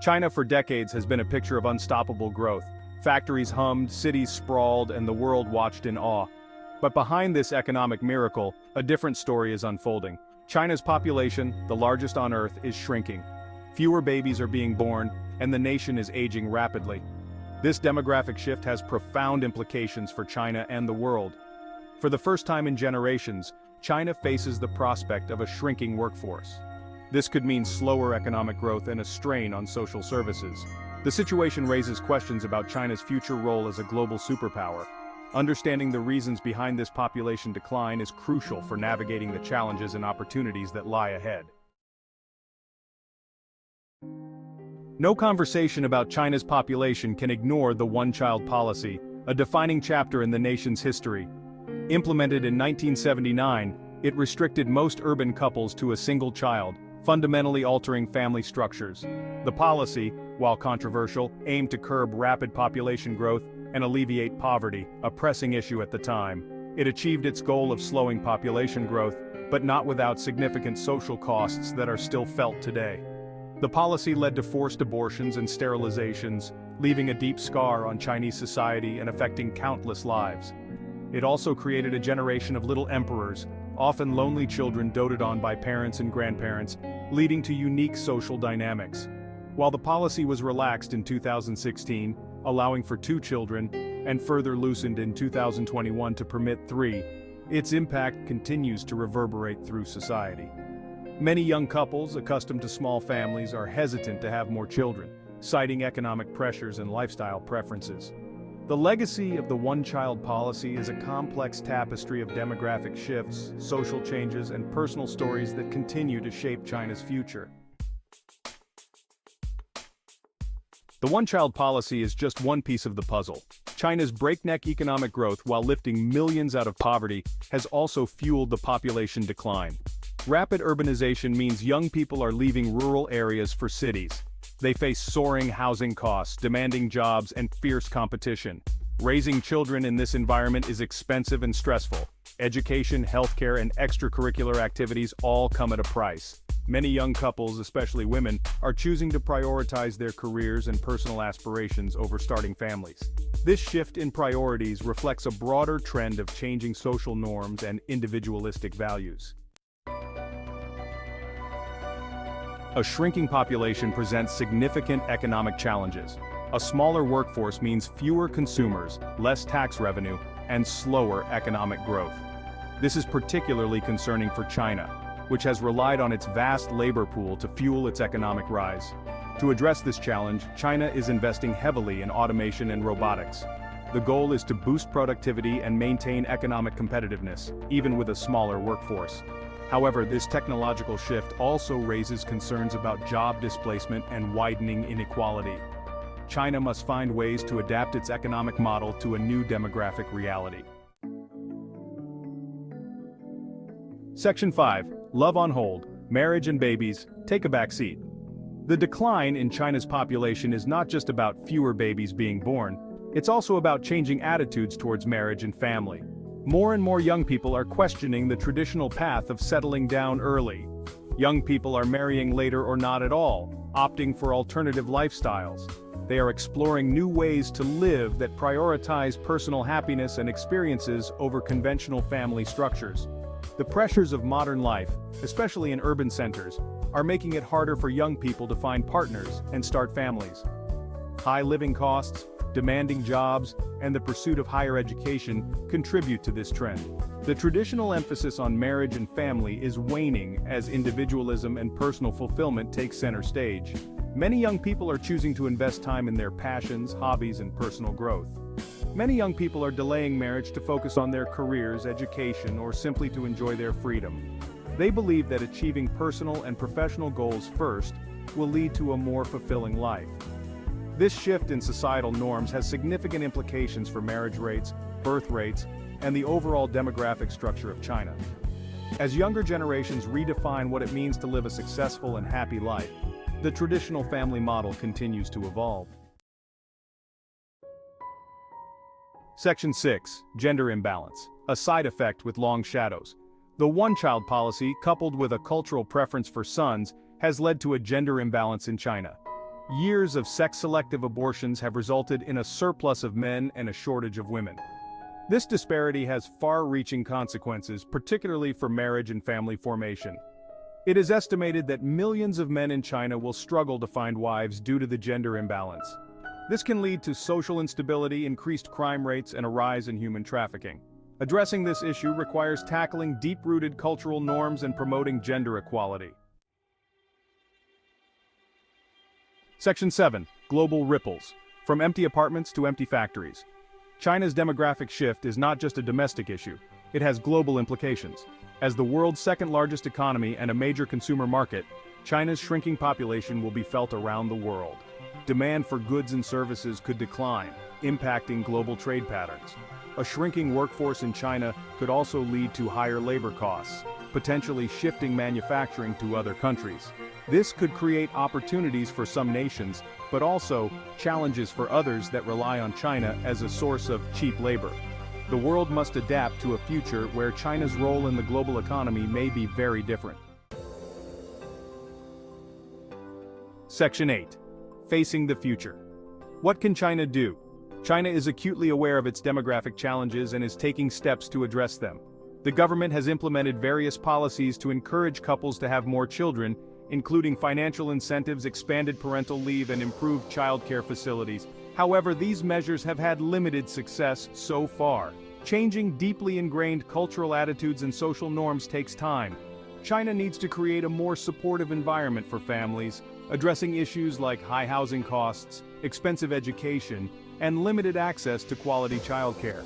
China for decades has been a picture of unstoppable growth. Factories hummed, cities sprawled, and the world watched in awe. But behind this economic miracle, a different story is unfolding. China's population, the largest on Earth, is shrinking. Fewer babies are being born, and the nation is aging rapidly. This demographic shift has profound implications for China and the world. For the first time in generations, China faces the prospect of a shrinking workforce. This could mean slower economic growth and a strain on social services. The situation raises questions about China's future role as a global superpower. Understanding the reasons behind this population decline is crucial for navigating the challenges and opportunities that lie ahead. No conversation about China's population can ignore the one-child policy, a defining chapter in the nation's history. Implemented in 1979, it restricted most urban couples to a single child, fundamentally altering family structures. The policy, while controversial, aimed to curb rapid population growth and alleviate poverty, a pressing issue at the time. It achieved its goal of slowing population growth, but not without significant social costs that are still felt today. The policy led to forced abortions and sterilizations, leaving a deep scar on Chinese society and affecting countless lives. It also created a generation of little emperors, often lonely children doted on by parents and grandparents, leading to unique social dynamics. While the policy was relaxed in 2016, allowing for 2 children, and further loosened in 2021 to permit 3, its impact continues to reverberate through society. Many young couples, accustomed to small families, are hesitant to have more children, citing economic pressures and lifestyle preferences. The legacy of the one-child policy is a complex tapestry of demographic shifts, social changes, and personal stories that continue to shape China's future. The one-child policy is just one piece of the puzzle. China's breakneck economic growth, while lifting millions out of poverty, has also fueled the population decline. Rapid urbanization means young people are leaving rural areas for cities. They face soaring housing costs, demanding jobs, and fierce competition. Raising children in this environment is expensive and stressful. Education, healthcare, and extracurricular activities all come at a price. Many young couples, especially women, are choosing to prioritize their careers and personal aspirations over starting families. This shift in priorities reflects a broader trend of changing social norms and individualistic values. A shrinking population presents significant economic challenges. A smaller workforce means fewer consumers, less tax revenue, and slower economic growth. This is particularly concerning for China, which has relied on its vast labor pool to fuel its economic rise. To address this challenge, China is investing heavily in automation and robotics. The goal is to boost productivity and maintain economic competitiveness, even with a smaller workforce. However, this technological shift also raises concerns about job displacement and widening inequality. China must find ways to adapt its economic model to a new demographic reality. Section 5. Love on hold, marriage and babies, take a back seat. The decline in China's population is not just about fewer babies being born, it's also about changing attitudes towards marriage and family. More and more young people are questioning the traditional path of settling down early. Young people are marrying later or not at all, opting for alternative lifestyles. They are exploring new ways to live that prioritize personal happiness and experiences over conventional family structures. The pressures of modern life, especially in urban centers, are making it harder for young people to find partners and start families. High living costs, demanding jobs, and the pursuit of higher education contribute to this trend. The traditional emphasis on marriage and family is waning as individualism and personal fulfillment take center stage. Many young people are choosing to invest time in their passions, hobbies, and personal growth. Many young people are delaying marriage to focus on their careers, education, or simply to enjoy their freedom. They believe that achieving personal and professional goals first will lead to a more fulfilling life. This shift in societal norms has significant implications for marriage rates, birth rates, and the overall demographic structure of China. As younger generations redefine what it means to live a successful and happy life, the traditional family model continues to evolve. Section 6. Gender imbalance, a side effect with long shadows. The one-child policy, coupled with a cultural preference for sons, has led to a gender imbalance in China. Years of sex-selective abortions have resulted in a surplus of men and a shortage of women. This disparity has far-reaching consequences, particularly for marriage and family formation. It is estimated that millions of men in China will struggle to find wives due to the gender imbalance. This can lead to social instability, increased crime rates, and a rise in human trafficking. Addressing this issue requires tackling deep-rooted cultural norms and promoting gender equality. Section 7. Global Ripples. From empty apartments to empty factories. China's demographic shift is not just a domestic issue, it has global implications. As the world's second-largest economy and a major consumer market, China's shrinking population will be felt around the world. Demand for goods and services could decline, impacting global trade patterns. A shrinking workforce in China could also lead to higher labor costs, potentially shifting manufacturing to other countries. This could create opportunities for some nations, but also challenges for others that rely on China as a source of cheap labor. The world must adapt to a future where China's role in the global economy may be very different. Section 8. Facing the future. What can China do? China is acutely aware of its demographic challenges and is taking steps to address them. The government has implemented various policies to encourage couples to have more children, including financial incentives, expanded parental leave, and improved childcare facilities. However, these measures have had limited success so far. Changing deeply ingrained cultural attitudes and social norms takes time. China needs to create a more supportive environment for families, addressing issues like high housing costs, expensive education, and limited access to quality childcare.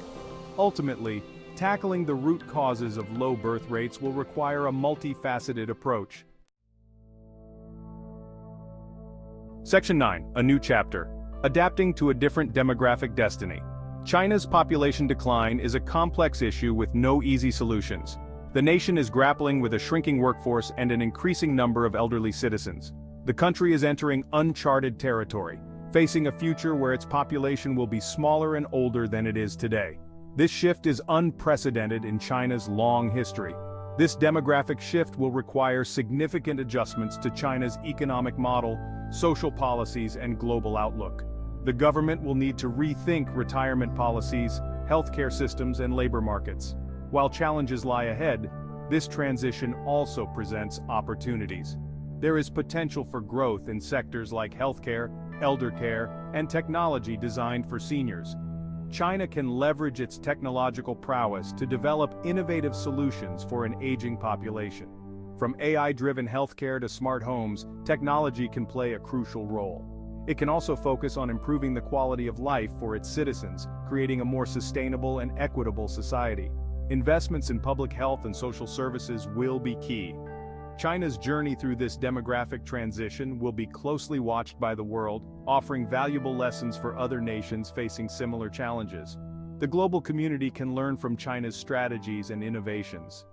Ultimately, tackling the root causes of low birth rates will require a multifaceted approach. Section 9. A new chapter. Adapting to a different demographic destiny. China's population decline is a complex issue with no easy solutions. The nation is grappling with a shrinking workforce and an increasing number of elderly citizens. The country is entering uncharted territory, facing a future where its population will be smaller and older than it is today. This shift is unprecedented in China's long history. This demographic shift will require significant adjustments to China's economic model, social policies, and global outlook. The government will need to rethink retirement policies, healthcare systems, and labor markets. While challenges lie ahead, this transition also presents opportunities. There is potential for growth in sectors like healthcare, elder care, and technology designed for seniors. China can leverage its technological prowess to develop innovative solutions for an aging population. From AI-driven healthcare to smart homes, technology can play a crucial role. It can also focus on improving the quality of life for its citizens, creating a more sustainable and equitable society. Investments in public health and social services will be key. China's journey through this demographic transition will be closely watched by the world, offering valuable lessons for other nations facing similar challenges. The global community can learn from China's strategies and innovations.